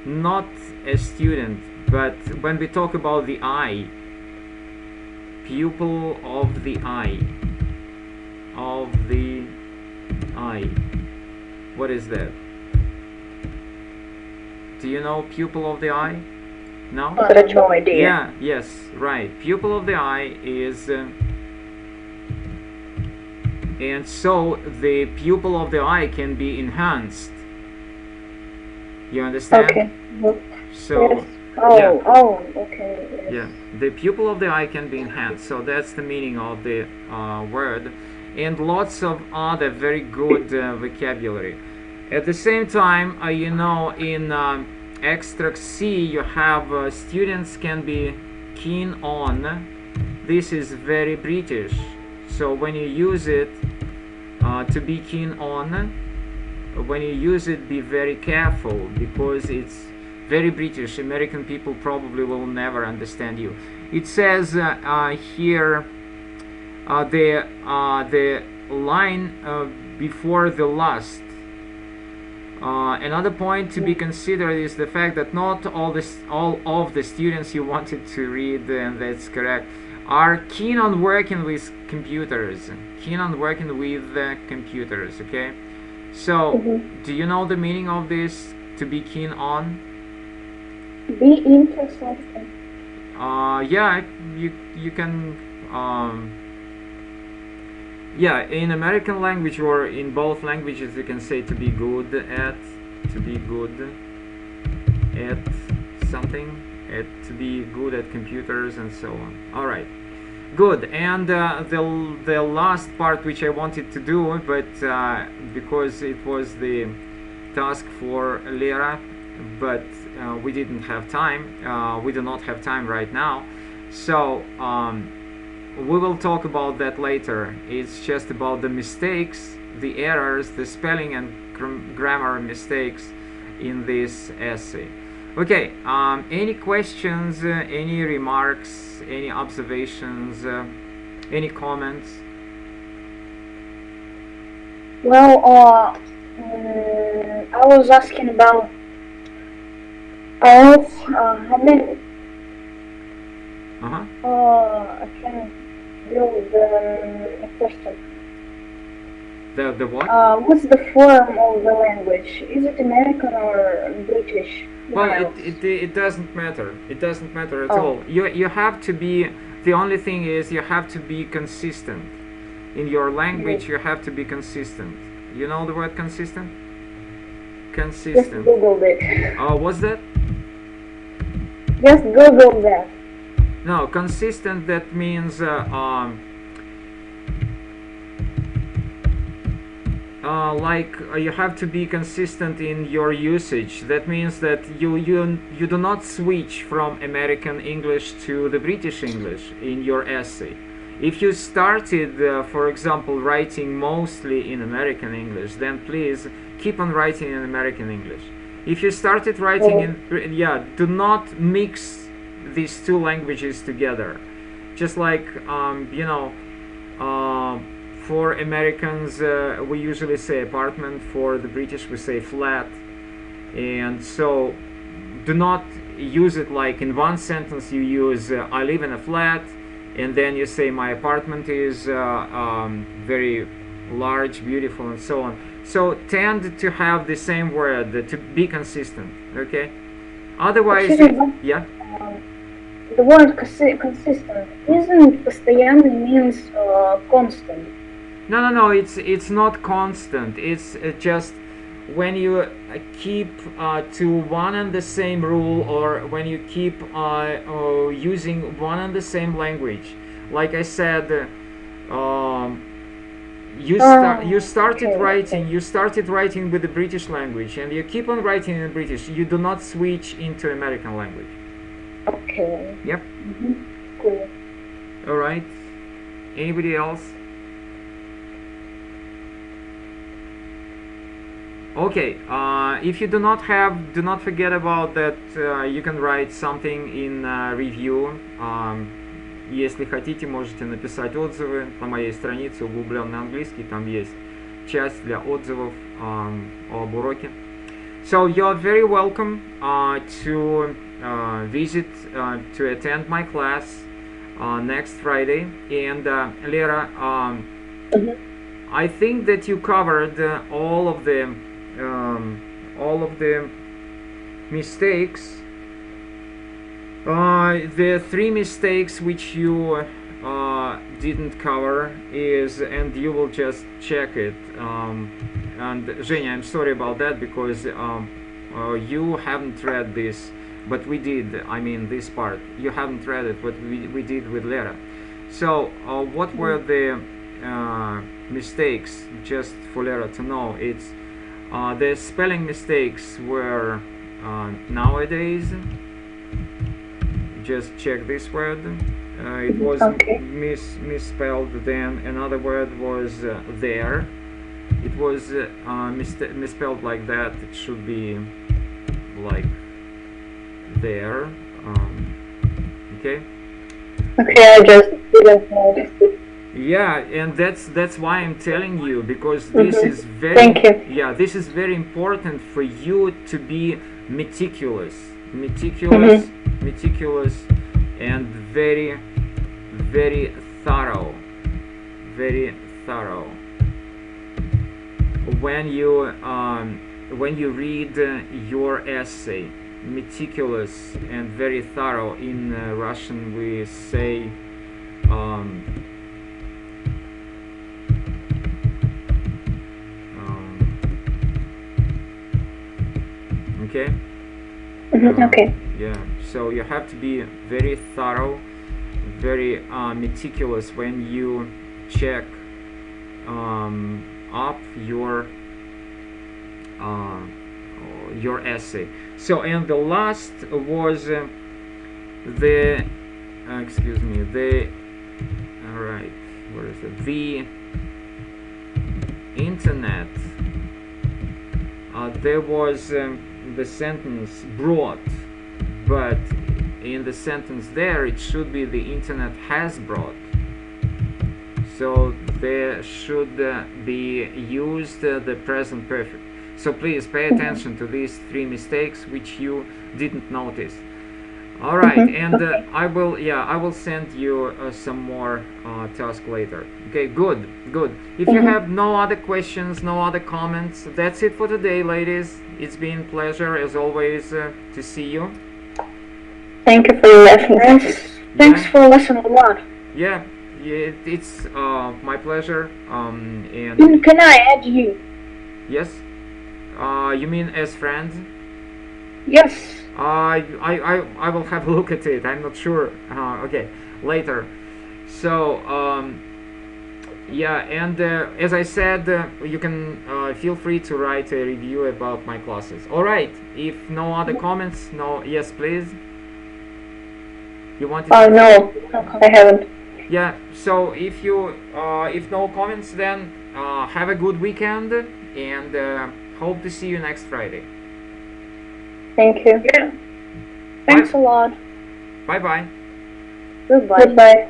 Not a student, but when we talk about the eye, pupil of the eye, what is that? Do you know pupil of the eye? No? I have no idea. Yeah, yes, right. Pupil of the eye is and so the pupil of the eye can be enhanced. You understand? Okay. So yes. Oh, okay. Yes. Yeah, the pupil of the eye can be enhanced. So that's the meaning of the word, and lots of other very good vocabulary. At the same time, you know, in extract C, you have students can be keen on. This is very British. So when you use it, to be keen on, when you use it, be very careful, because it's very British. American people probably will never understand you. It says here the line before the last. Another point to be considered is the fact that not all of the students you wanted to read, and that's correct, are keen on working with computers. Keen on working with computers. Okay. So, do you know the meaning of this? To be keen on. Be into something. Yeah, you can. Yeah, in American language or in both languages, you can say to be good at, something, to be good at computers and so on. All right, good. And the last part which I wanted to do, but because it was the task for Lera, but we didn't have time. We do not have time right now, so we will talk about that later. It's just about the mistakes, the errors, the spelling and grammar mistakes in this essay. Okay, any questions, any remarks, any observations, any comments? Well, I was asking about how many. I can do the question. The what? What's the form of the language? Is it American or British? Well, it doesn't matter. It doesn't matter at all. You have to be. The only thing is you have to be consistent in your language. You have to be consistent. You know the word consistent? Consistent. Just Googled it. Oh, what's that? Just Googled that. No, consistent, that means like you have to be consistent in your usage. That means that you do not switch from American English to the British English in your essay. If you started, for example, writing mostly in American English, then please keep on writing in American English. If you started writing in, do not mix these two languages together. Just like you know, for Americans we usually say apartment, for the British we say flat. And so do not use it like in one sentence you use I live in a flat, and then you say my apartment is very large, beautiful, and so on. So tend to have the same word, to be consistent, okay? Otherwise, yeah? The word consistent isn't постоянный means constant. No, it's not constant. It's just when you keep to one and the same rule, or when you keep using one and the same language. Like I said, you started writing with the British language, and you keep on writing in British. You do not switch into American language. Okay. Yep. Cool. All right. Anybody else? Okay, if you do not forget about that, you can write something in review. Если хотите, можете написать отзывы на моей странице «Углубленный английский», там есть часть для отзывов об уроке. So you're very welcome to visit, to attend my class next Friday. And Lera, I think that you covered all of the mistakes. The 3 mistakes which you didn't cover is, and you will just check it. And Zhenya, I'm sorry about that, because you haven't read this, but we did. I mean, this part you haven't read it, but we did with Lera. So what were the mistakes? Just for Lera to know, it's the spelling mistakes were nowadays. Just check this word. It was misspelled. Then another word was there. It was misspelled like that. It should be like there. Okay. Okay, I just didn't notice it. Yeah, and that's why I'm telling you, because this is very Thank you. Yeah, this is very important for you to be meticulous, and very, very thorough, when you read your essay. Meticulous and very thorough. In Russian we say okay. Okay. Yeah, so you have to be very thorough, very meticulous when you check up your essay. So, and the last was the excuse me, the all right, where is it? The internet. There was the sentence brought, but in the sentence there it should be the internet has brought. So there should be used the present perfect. So please pay attention to these 3 mistakes which you didn't notice. All right, and I will send you some more task later. Okay, good. If you have no other questions, no other comments, that's it for today, ladies. It's been a pleasure as always to see you. Thank you for your lesson. Thanks for listening a lot. Yeah, it's my pleasure. And can I add you? Yes. You mean as friends? Yes. I will have a look at it. I'm not sure. Okay, later. So yeah, and as I said, you can feel free to write a review about my classes. All right. If no other comments, no. Yes, please. You wanted? No, I haven't. Yeah. So if you if no comments, then have a good weekend, and hope to see you next Friday. Thank you. Yeah. Thanks a lot. Bye bye. Goodbye. Goodbye.